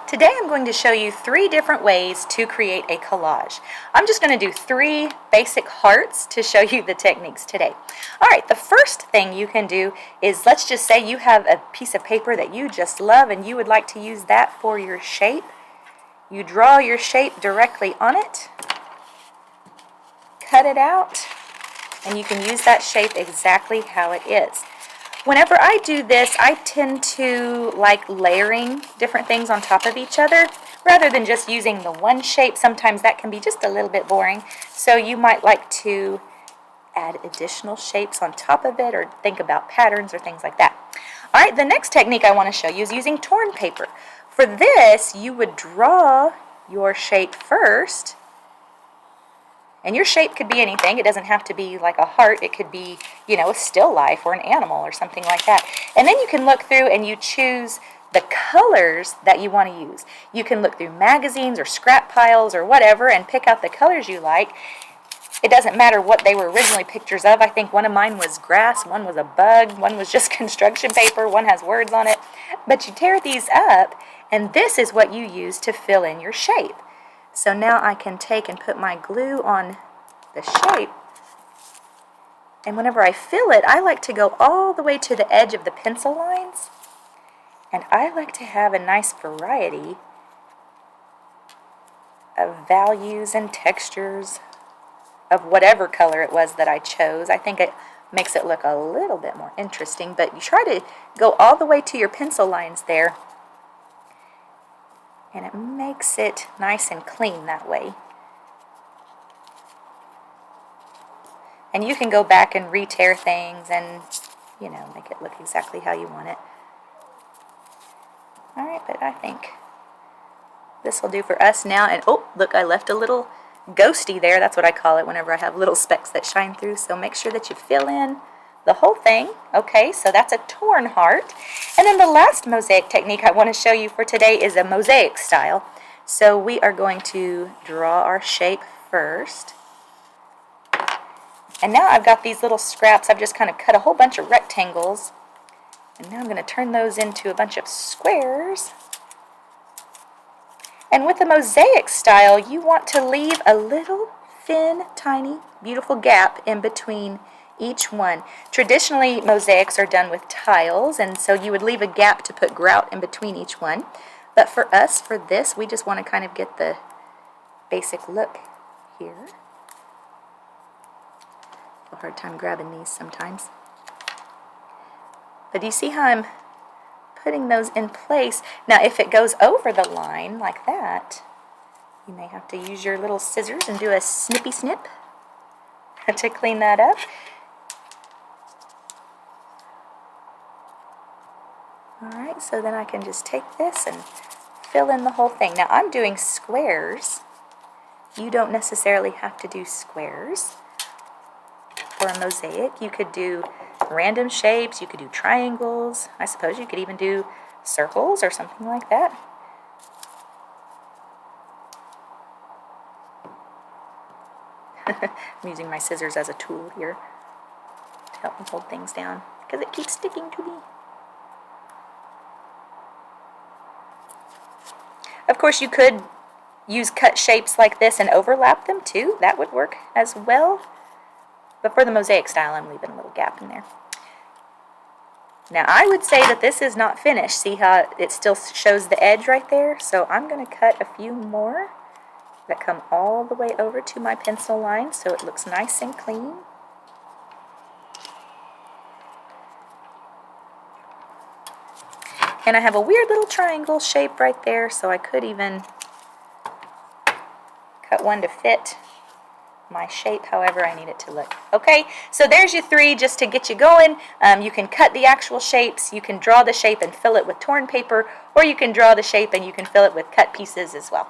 Today I'm going to show you 3 different ways to create a collage. I'm just going to do 3 basic hearts to show you the techniques today. Alright, the first thing you can do is, let's just say you have a piece of paper that you just love and you would like to use that for your shape. You draw your shape directly on it, cut it out, and you can use that shape exactly how it is. Whenever I do this, I tend to like layering different things on top of each other rather than just using the one shape. Sometimes that can be just a little bit boring. So you might like to add additional shapes on top of it or think about patterns or things like that. Alright, the next technique I want to show you is using torn paper. For this, you would draw your shape first. And your shape could be anything. It doesn't have to be like a heart. It could be, a still life or an animal or something like that. And then you can look through and you choose the colors that you want to use. You can look through magazines or scrap piles or whatever and pick out the colors you like. It doesn't matter what they were originally pictures of. I think one of mine was grass, one was a bug, one was just construction paper, one has words on it. But you tear these up, and this is what you use to fill in your shape. So now I can take and put my glue on the shape, and whenever I fill it, I like to go all the way to the edge of the pencil lines, and I like to have a nice variety of values and textures of whatever color it was that I chose. I think it makes it look a little bit more interesting, but you try to go all the way to your pencil lines there, and it makes it nice and clean that way. And you can go back and re-tear things and, make it look exactly how you want it. Alright, but I think this will do for us now. And oh, look, I left a little ghosty there. That's what I call it whenever I have little specks that shine through. So make sure that you fill in the whole thing. Okay, so that's a torn heart. And then the last mosaic technique I want to show you for today is a mosaic style. So we are going to draw our shape first. And now I've got these little scraps. I've just kind of cut a whole bunch of rectangles. And now I'm going to turn those into a bunch of squares. And with the mosaic style, you want to leave a little thin, tiny, beautiful gap in between each one. Traditionally, mosaics are done with tiles, and so you would leave a gap to put grout in between each one. But for us, for this, we just want to kind of get the basic look here. A hard time grabbing these sometimes. But do you see how I'm putting those in place? Now, if it goes over the line like that, you may have to use your little scissors and do a snippy snip to clean that up. Alright, so then I can just take this and fill in the whole thing. Now I'm doing squares. You don't necessarily have to do squares for a mosaic. You could do random shapes, you could do triangles. I suppose you could even do circles or something like that. I'm using my scissors as a tool here to help me hold things down because it keeps sticking to me. Of course, you could use cut shapes like this and overlap them too. That would work as well. But for the mosaic style, I'm leaving a little gap in there. Now, I would say that this is not finished. See how it still shows the edge right there? So I'm going to cut a few more that come all the way over to my pencil line so it looks nice and clean. And I have a weird little triangle shape right there, so I could even cut one to fit my shape however I need it to look. Okay, so there's your 3 just to get you going. You can cut the actual shapes, you can draw the shape and fill it with torn paper, or you can draw the shape and you can fill it with cut pieces as well.